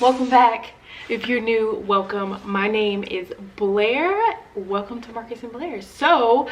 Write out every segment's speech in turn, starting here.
Welcome back. If you're new, welcome. My name is Blair. Welcome to Marcus and Blair. So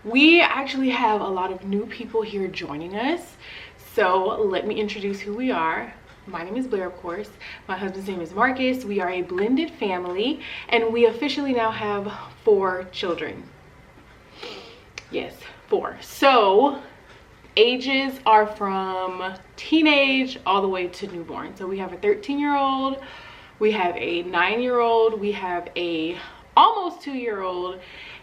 we actually have a lot of new people here joining us. So let me introduce who we are. My name is Blair, of course. My husband's name is Marcus. We are a blended family and we officially now have 4 children. Yes, 4. So ages are from teenage all the way to newborn. So we have a 13-year-old, we have a 9-year-old, we have a almost 2-year-old,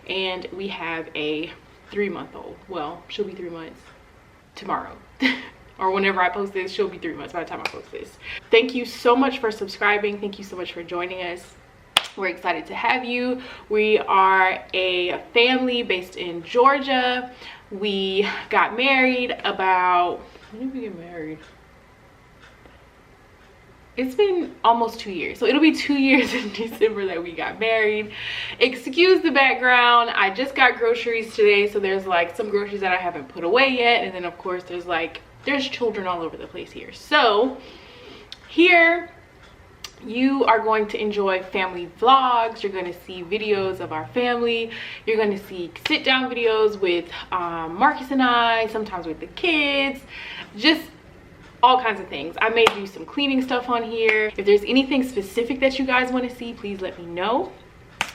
and we have a 3-month-old. Well, she'll be 3 months tomorrow. Or whenever I post this, she'll be 3 months by the time I post this. Thank you so much for subscribing. Thank you so much for joining us. We're excited to have you. We are a family based in Georgia. We got married about, when did we get married? It's been almost 2 years. So it'll be 2 years in December that we got married. Excuse the background. I just got groceries today. So there's like some groceries that I haven't put away yet. And then of course there's children all over the place here. So here, you are going to enjoy family vlogs. You're going to see videos of our family. You're going to see sit down videos with Marcus and I, sometimes with the kids, just all kinds of things. I may do some cleaning stuff on here. If there's anything specific that you guys want to see, please let me know.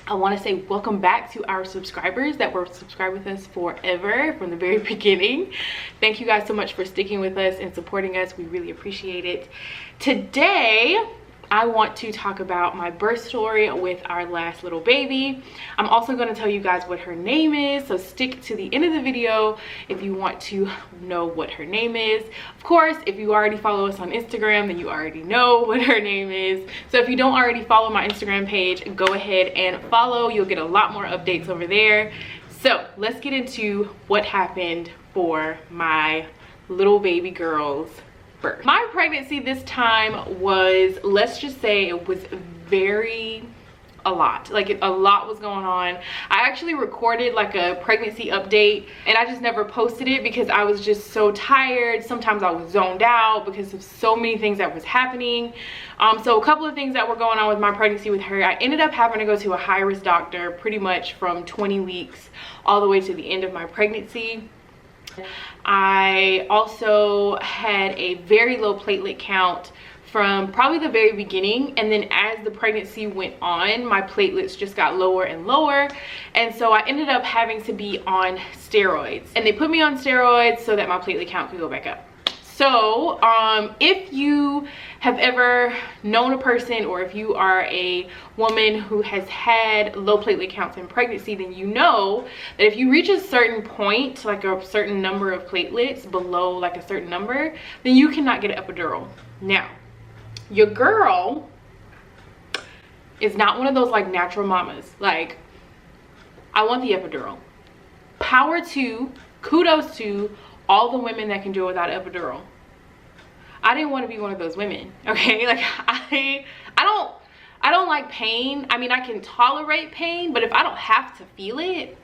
I want to say welcome back to our subscribers that were subscribed with us forever from the very beginning. Thank you guys so much for sticking with us and supporting us. We really appreciate it. Today, I want to talk about my birth story with our last little baby. I'm also going to tell you guys what her name is, so stick to the end of the video if you want to know what her name is. Of course, if you already follow us on Instagram, then you already know what her name is. So if you don't already follow my Instagram page, go ahead and follow. You'll get a lot more updates over there. So let's get into what happened for my little baby girl's birth. My pregnancy this time was, let's just say it was a lot. Like a lot was going on. I actually recorded like a pregnancy update and I just never posted it because I was just so tired. Sometimes I was zoned out because of so many things that was happening. So a couple of things that were going on with my pregnancy with her. I ended up having to go to a high-risk doctor pretty much from 20 weeks all the way to the end of my pregnancy. I also had a very low platelet count from probably the very beginning, and then as the pregnancy went on, my platelets just got lower and lower, and so I ended up having to be on steroids, and they put me on steroids so that my platelet count could go back up. So if you have ever known a person, or if you are a woman who has had low platelet counts in pregnancy, then you know that if you reach a certain point, like a certain number of platelets below like a certain number, then you cannot get an epidural. Now, your girl is not one of those like natural mamas. Like, I want the epidural. Power to, kudos to all the women that can do it without epidural. I didn't want to be one of those women, okay? Like I don't like pain. I mean, I can tolerate pain, but if I don't have to feel it,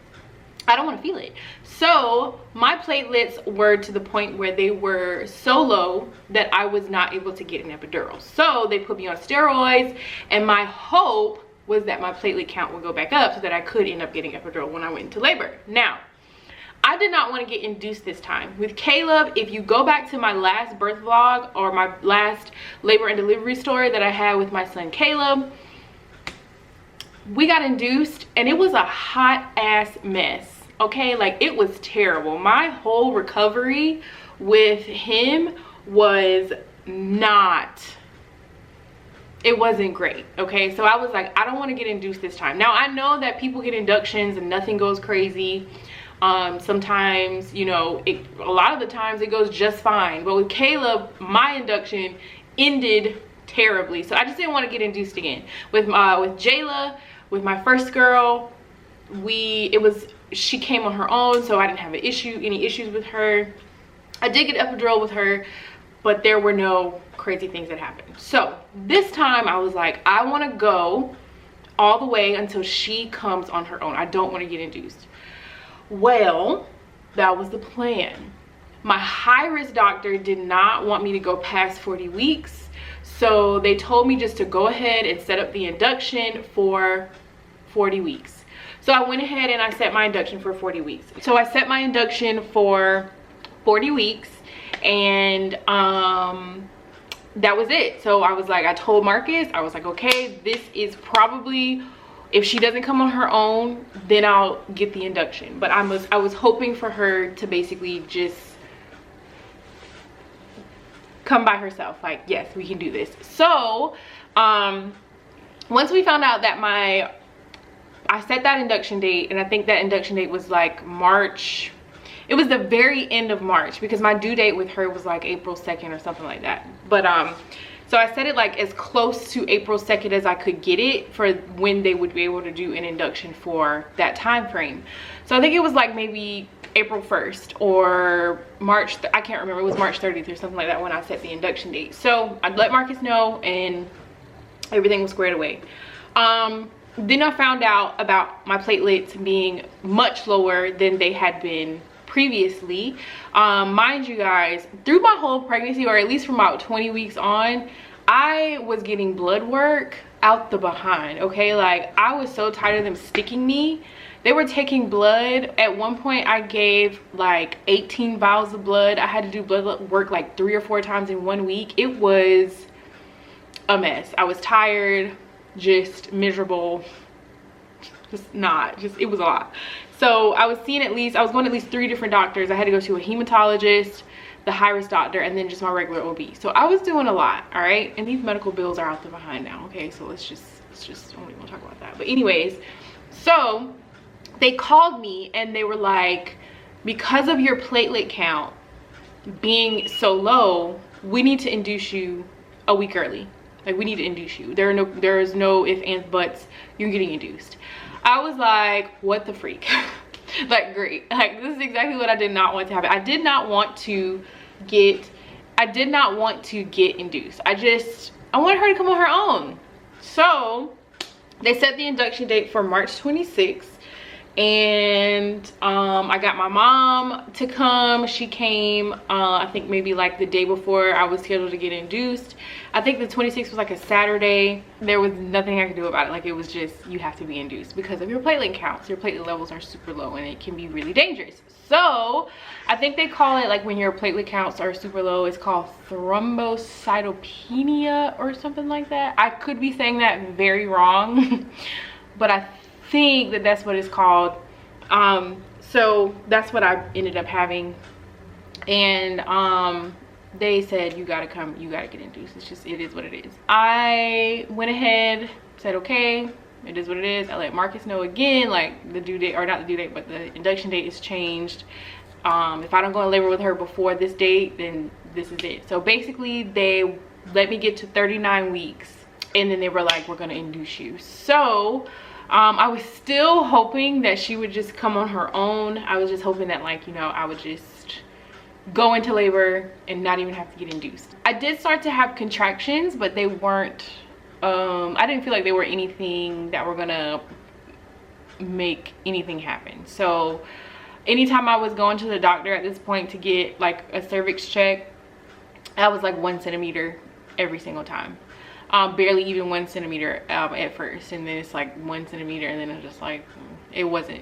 I don't want to feel it. So my platelets were to the point where they were so low that I was not able to get an epidural. So they put me on steroids, and my hope was that my platelet count would go back up so that I could end up getting epidural when I went into labor. Now, I did not want to get induced this time. With Caleb, if you go back to my last birth vlog or my last labor and delivery story that I had with my son Caleb, we got induced and it was a hot ass mess. Okay, like it was terrible. My whole recovery with him was it wasn't great. Okay, so I was like, I don't want to get induced this time. Now I know that people get inductions and nothing goes crazy. Sometimes, you know, a lot of the times it goes just fine, but with Caleb, my induction ended terribly, so I just didn't want to get induced again. With Jayla, with my first girl, she came on her own, so I didn't have any issues with her. I did get epidural with her, but there were no crazy things that happened. So this time I was like, I want to go all the way until she comes on her own. I don't want to get induced. Well, that was the plan. My high-risk doctor did not want me to go past 40 weeks. So they told me just to go ahead and set up the induction for 40 weeks. So I went ahead and I set my induction for 40 weeks. So I set my induction for 40 weeks, and that was it. So I was like, I told Marcus, I was like, okay, this is probably, if she doesn't come on her own, then I'll get the induction. But I was hoping for her to basically just come by herself, like, yes, we can do this. So once we found out that I set that induction date, and I think that induction date was like March, it was the very end of March, because my due date with her was like April 2nd or something like that. But so I set it like as close to April 2nd as I could get it for when they would be able to do an induction for that time frame. So I think it was like maybe April 1st or March, I can't remember, it was March 30th or something like that when I set the induction date. So I'd let Marcus know, and everything was squared away. Then I found out about my platelets being much lower than they had been previously. Mind you guys, through my whole pregnancy, or at least from about 20 weeks on, I was getting blood work out the behind, okay? Like, I was so tired of them sticking me. They were taking blood. At one point I gave like 18 vials of blood. I had to do blood work like 3 or 4 times in 1 week. It was a mess. I was tired, just miserable, it was a lot. So I was going at least 3 different doctors. I had to go to a hematologist, the high risk doctor, and then just my regular OB. So I was doing a lot, all right? And these medical bills are out the behind now, okay? So let's just I don't even want to talk about that. But anyways, so they called me and they were like, because of your platelet count being so low, we need to induce you a week early. Like, we need to induce you. There is no ifs, ands, buts. You're getting induced. I was like, what the freak? Like, great. Like, this is exactly what I did not want to happen. I did not want to get induced. I wanted her to come on her own. So they set the induction date for March 26th. And I got my mom to come. She came I think maybe like the day before I was scheduled to get induced. I think the 26th was like a Saturday. There was nothing I could do about it. Like, it was just, you have to be induced because of your platelet counts. Your platelet levels are super low and it can be really dangerous. So I think they call it, like, when your platelet counts are super low, it's called thrombocytopenia or something like that. I could be saying that very wrong, but I think that that's what it's called. So that's what I ended up having. And they said, you gotta come, you gotta get induced. It's just, it is what it is. I went ahead, said, okay, it is what it is. I let Marcus know again, like, the due date, or not the due date, but the induction date is changed. If I don't go in labor with her before this date, then this is it. So basically they let me get to 39 weeks, and then they were like, we're gonna induce you. So I was still hoping that she would just come on her own. I was just hoping that, like, you know, I would just go into labor and not even have to get induced. I did start to have contractions, but they weren't, I didn't feel like they were anything that were gonna make anything happen. So anytime I was going to the doctor at this point to get like a cervix check, I was like 1 centimeter every single time. Barely even 1 centimeter at first, and then it's like 1 centimeter, and then it's just like,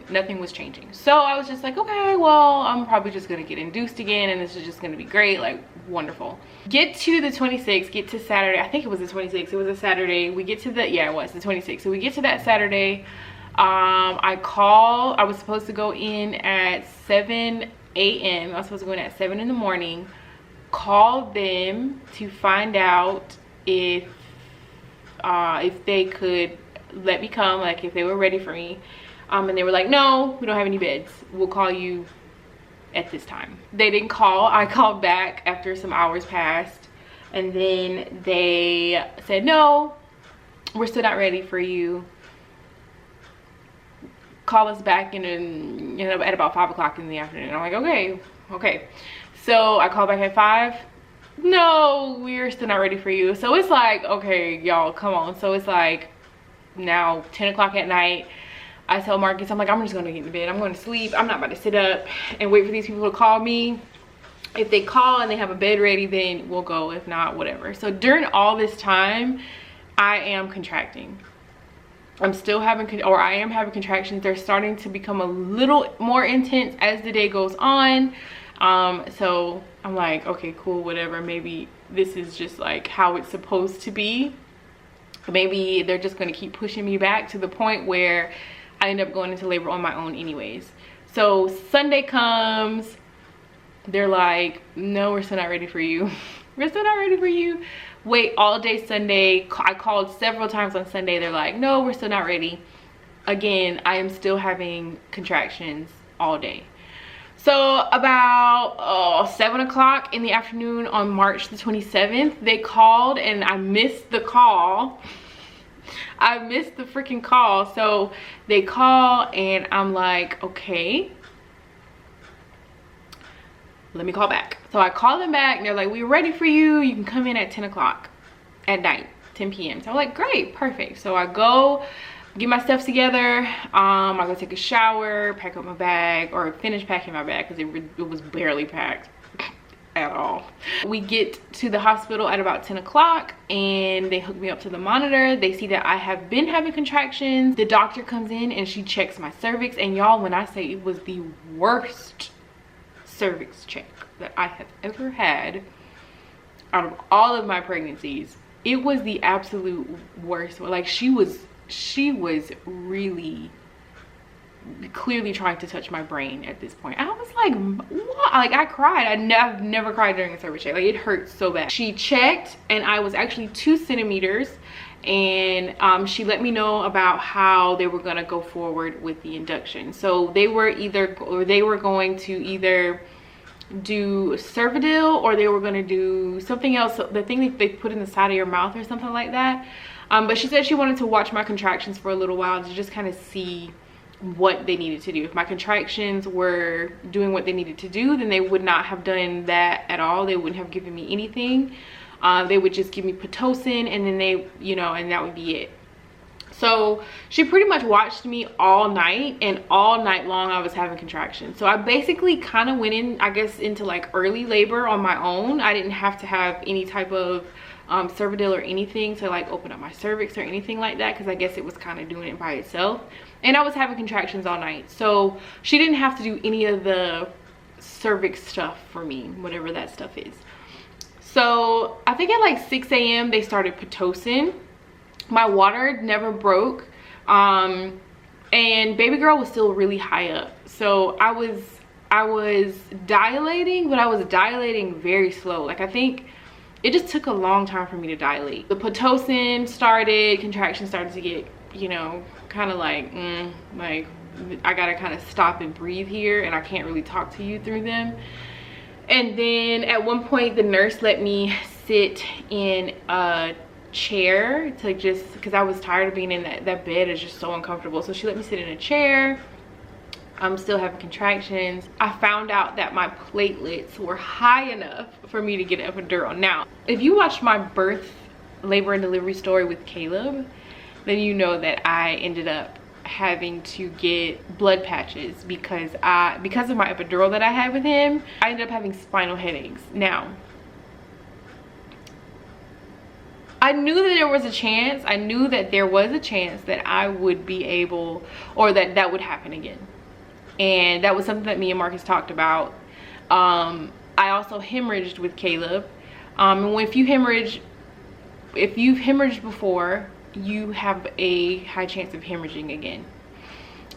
nothing was changing. So I was just like, okay, well, I'm probably just gonna get induced again, and this is just gonna be great, like, wonderful. Get to the 26th, get to Saturday. I think it was the 26th. It was a Saturday. We get to the, yeah, it was the 26th. So we get to that Saturday. I was supposed to go in at 7 a.m. I was supposed to go in at 7 in the morning. Called them to find out if they could let me come, like, if they were ready for me. And they were like, no, we don't have any beds. We'll call you at this time. They didn't call. I called back after some hours passed, and then they said, no, we're still not ready for you. Call us back at about 5 o'clock in the afternoon. I'm like, okay. So I called back at 5. No, we're still not ready for you. So it's like, okay, y'all, come on. So it's like now 10 o'clock at night. I tell Marcus, I'm like, I'm just gonna get in bed. I'm going to sleep. I'm not about to sit up and wait for these people to call me. If they call and they have a bed ready, then we'll go. If not, whatever. So during all this time, I am contracting. I'm still having, or I am having contractions. They're starting to become a little more intense as the day goes on. So I'm like, okay, cool, whatever. Maybe this is just like how it's supposed to be. Maybe they're just going to keep pushing me back to the point where I end up going into labor on my own anyways. So Sunday comes. They're like, no, we're still not ready for you. We're still not ready for you. Wait all day Sunday. I called several times on Sunday. They're like, no, we're still not ready. Again, I am still having contractions all day. So about 7 o'clock in the afternoon on March the 27th, they called and I missed the call. I missed the freaking call. So they call and I'm like, okay, let me call back. So I call them back and they're like, we're ready for you. You can come in at 10 o'clock at night, 10 p.m. So I'm like, great, perfect. So I go get my stuff together. I go take a shower, pack up my bag, or finish packing my bag because it was barely packed at all. We get to the hospital at about 10 o'clock and they hook me up to the monitor. They see that I have been having contractions. The doctor comes in and she checks my cervix. And y'all, when I say it was the worst cervix check that I have ever had out of all of my pregnancies, it was the absolute worst. Like she was really clearly trying to touch my brain at this point. I was like, what? Like I cried. I've never cried during a cervix check. Like it hurt so bad. She checked and I was actually 2 centimeters, and she let me know about how they were going to go forward with the induction. So they were going to either do Cervidil or they were going to do something else, the thing that they put in the side of your mouth or something like that. But she said she wanted to watch my contractions for a little while to just kind of see what they needed to do. If my contractions were doing what they needed to do, then they would not have done that at all. They wouldn't have given me anything. They would just give me Pitocin, and then they, you know, and that would be it. So she pretty much watched me all night, and all night long I was having contractions. So I basically kind of went in, I guess, into like early labor on my own. I didn't have to have any type of Cervidil or anything to like open up my cervix or anything like that, because I guess it was kind of doing it by itself. And I was having contractions all night, so she didn't have to do any of the cervix stuff for me, whatever that stuff is. So I think at like 6 a.m. they started Pitocin. My water never broke, and baby girl was still really high up. So I was dilating, but I was dilating very slow. Like I think it just took a long time for me to dilate. The Pitocin started, contractions started to get, you know, kind of like I gotta kind of stop and breathe here, and I can't really talk to you through them. And then at one point the nurse let me sit in a chair to just, because I was tired of being in that bed is just so uncomfortable. So she let me sit in a chair. I'm still having contractions. I found out that my platelets were high enough for me to get an epidural. Now, if you watched my birth, labor and delivery story with Caleb, then you know that I ended up having to get blood patches because of my epidural that I had with him. I ended up having spinal headaches. Now, I knew that there was a chance. I knew that there was a chance that I would be able, or that would happen again. And that was something that me and Marcus talked about. I also hemorrhaged with Caleb. And if you've hemorrhaged before, you have a high chance of hemorrhaging again.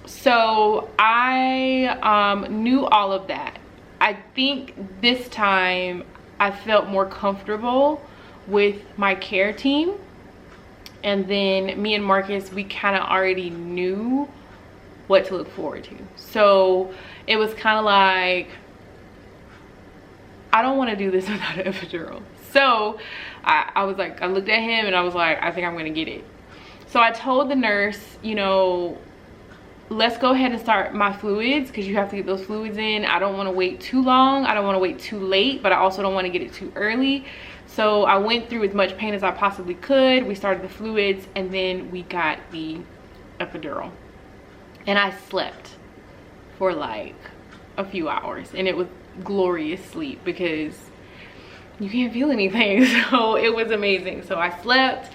So I knew all of that. I think this time I felt more comfortable with my care team, and then me and Marcus, we kind of already knew what to look forward to. So it was kind of like, I don't want to do this without an epidural. So I was like, I looked at him and I was like, I think I'm gonna get it. So I told the nurse, you know, let's go ahead and start my fluids, because you have to get those fluids in. I don't want to wait too long, I don't want to wait too late, but I also don't want to get it too early. So I went through as much pain as I possibly could. We started the fluids, and then we got the epidural. And I slept for like a few hours, and it was glorious sleep because you can't feel anything. So it was amazing. So I slept,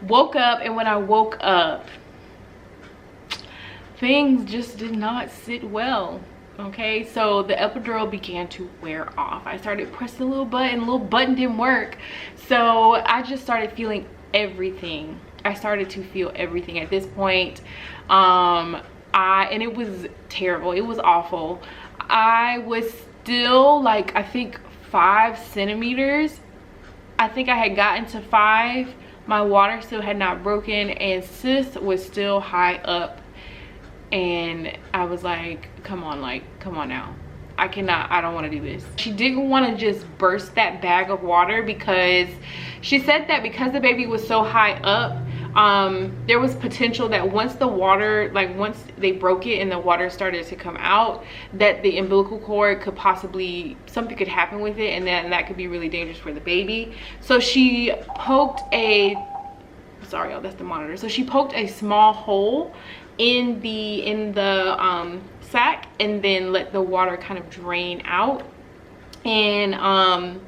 woke up, and when I woke up, things just did not sit well. Okay, so the epidural began to wear off. I started pressing a little button didn't work. So I just started feeling everything. I started to feel everything at this point. And it was terrible. It was awful. I was still like, I think 5 centimeters. I think I had gotten to 5. My water still had not broken, and sis was still high up. And I was like, come on now. I don't want to do this. She didn't want to just burst that bag of water because she said that because the baby was so high up, there was potential that once the water, like once they broke it and the water started to come out, that the umbilical cord could possibly, something could happen with it, and then that could be really dangerous for the baby. So she poked sorry y'all, that's the monitor. So she poked a small hole in the sac, and then let the water kind of drain out. And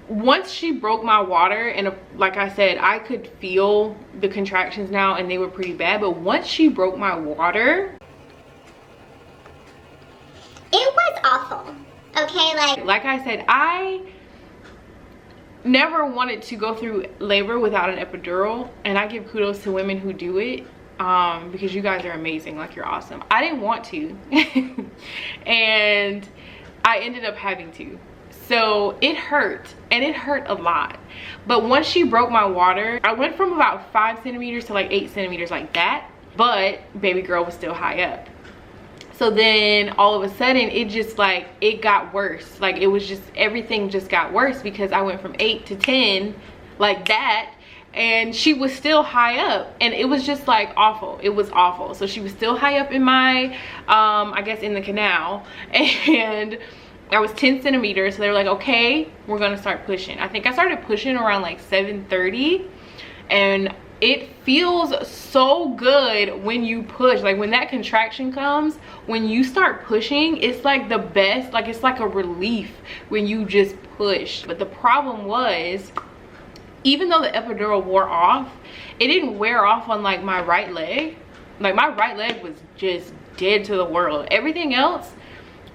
once she broke my water, and like I said, I could feel the contractions now, and they were pretty bad. But once she broke my water, it was awful. Okay, like I said, I never wanted to go through labor without an epidural, and I give kudos to women who do it. Because you guys are amazing, like you're awesome. I didn't want to and I ended up having to. So it hurt, and it hurt a lot. But once she broke my water, I went from about 5 centimeters to like 8 centimeters like that, but baby girl was still high up. So then all of a sudden it just like, it got worse. Like it was just, everything just got worse because I went from 8 to 10 like that. And she was still high up, and it was just like awful. It was awful. So she was still high up in my I guess in the canal, and I was 10 centimeters. So they were like, okay, we're gonna start pushing. I think I started pushing around like 7:30, and it feels so good when you push. Like when that contraction comes, when you start pushing, it's like the best. Like it's like a relief when you just push. But the problem was, even though the epidural wore off, it didn't wear off on like my right leg. Like my right leg was just dead to the world. Everything else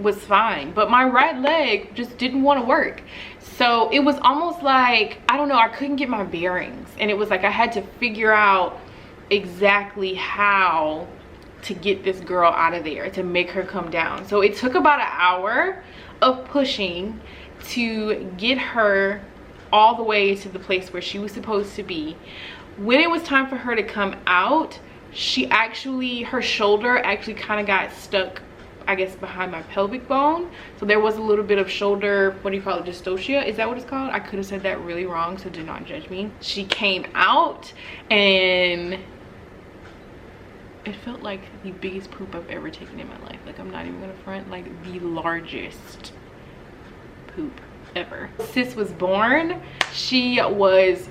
was fine, but my right leg just didn't want to work. So it was almost like, I don't know, I couldn't get my bearings, and it was like I had to figure out exactly how to get this girl out of there, to make her come down. So it took about an hour of pushing to get her all the way to the place where she was supposed to be. When it was time for her to come out, her shoulder actually kind of got stuck, I guess, behind my pelvic bone. So there was a little bit of shoulder, what do you call it, dystocia? Is that what it's called? I could have said that really wrong, so do not judge me. She came out, and it felt like the biggest poop I've ever taken in my life. Like, I'm not even gonna front, like the largest poop ever. Sis was born. She was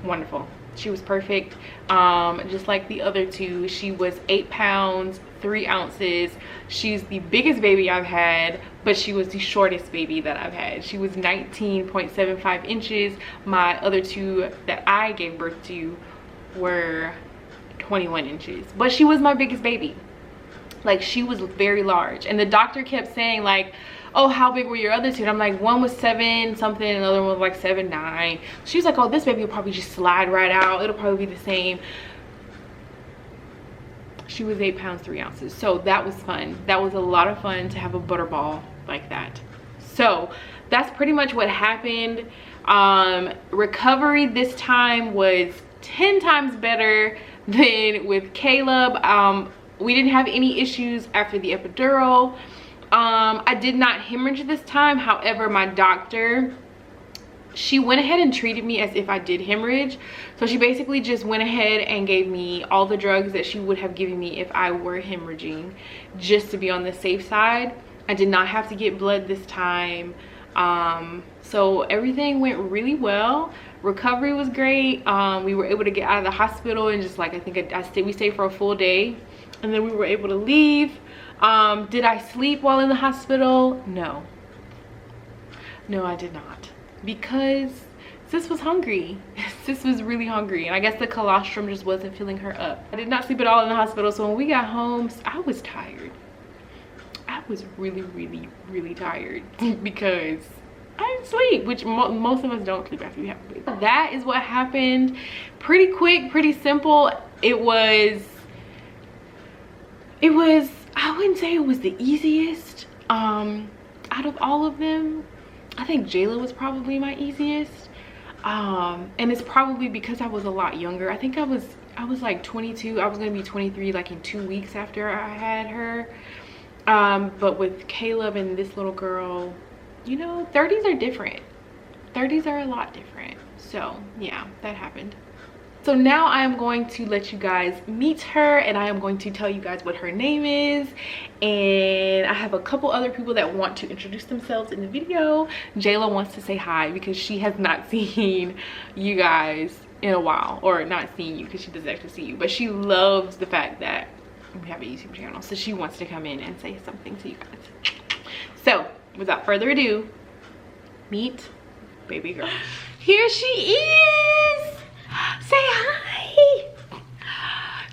wonderful. She was perfect, just like the other two. She was 8 pounds 3 ounces. She's the biggest baby I've had, but she was the shortest baby that I've had. She was 19.75 inches. My other two that I gave birth to were 21 inches, but she was my biggest baby. Like, she was very large, and the doctor kept saying like, oh, how big were your other two? And I'm like, one was 7 something and the other one was like 7'9". She was like, oh, this baby will probably just slide right out, it'll probably be the same. She was 8 pounds 3 ounces. So that was fun. That was a lot of fun to have a butterball like that. So that's pretty much what happened. Recovery this time was 10 times better than with Caleb. We didn't have any issues after the epidural. I did not hemorrhage this time. However, my doctor, she went ahead and treated me as if I did hemorrhage. So she basically just went ahead and gave me all the drugs that she would have given me if I were hemorrhaging, just to be on the safe side. I did not have to get blood this time. So everything went really well. Recovery was great. We were able to get out of the hospital and just like, I think we stayed for a full day, and then we were able to leave. Did I sleep while in the hospital? No. No, I did not. Because sis was hungry. Sis was really hungry. And I guess the colostrum just wasn't filling her up. I did not sleep at all in the hospital. So when we got home, I was tired. I was really, really, really tired because I didn't sleep, which most of us don't sleep after we have a baby. That is what happened. Pretty quick, pretty simple. It was, I wouldn't say it was the easiest out of all of them. I think Jayla was probably my easiest. And it's probably because I was a lot younger. I think I was like 22. I was gonna be 23 like in 2 weeks after I had her. But with Caleb and this little girl, you know, 30s are different. 30s are a lot different. So yeah, that happened. So now I am going to let you guys meet her, and I am going to tell you guys what her name is. And I have a couple other people that want to introduce themselves in the video. Jayla wants to say hi because she has not seen you guys in a while, or not seen you because she doesn't actually see you, but she loves the fact that we have a YouTube channel, so she wants to come in and say something to you guys. So without further ado, meet baby girl. Here she is. Say hi.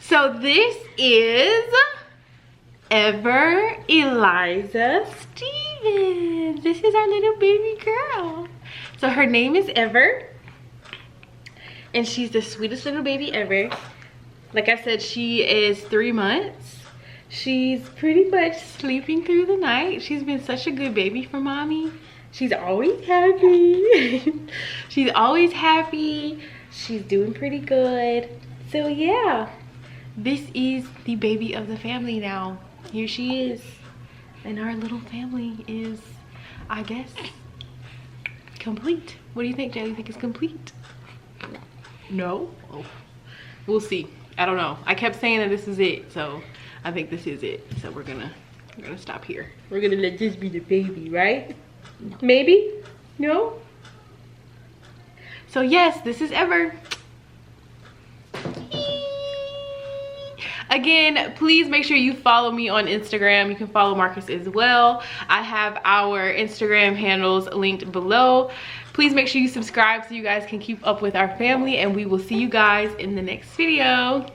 So this is Ever Eliza Stevens. This is our little baby girl. So her name is Ever, and she's the sweetest little baby ever. Like I said, she is 3 months. She's pretty much sleeping through the night. She's been such a good baby for mommy. She's always happy. She's always happy. She's doing pretty good. So yeah, this is the baby of the family now. Here she is. And our little family is, I guess, complete. What do you think, Jay? Do you think it's complete? No? Oh. We'll see. I don't know. I kept saying that this is it, so I think this is it. So we're gonna stop here. We're gonna let this be the baby, right? No. Maybe? No? So yes, this is Ever. Again, please make sure you follow me on Instagram. You can follow Marcus as well. I have our Instagram handles linked below. Please make sure you subscribe so you guys can keep up with our family, and we will see you guys in the next video.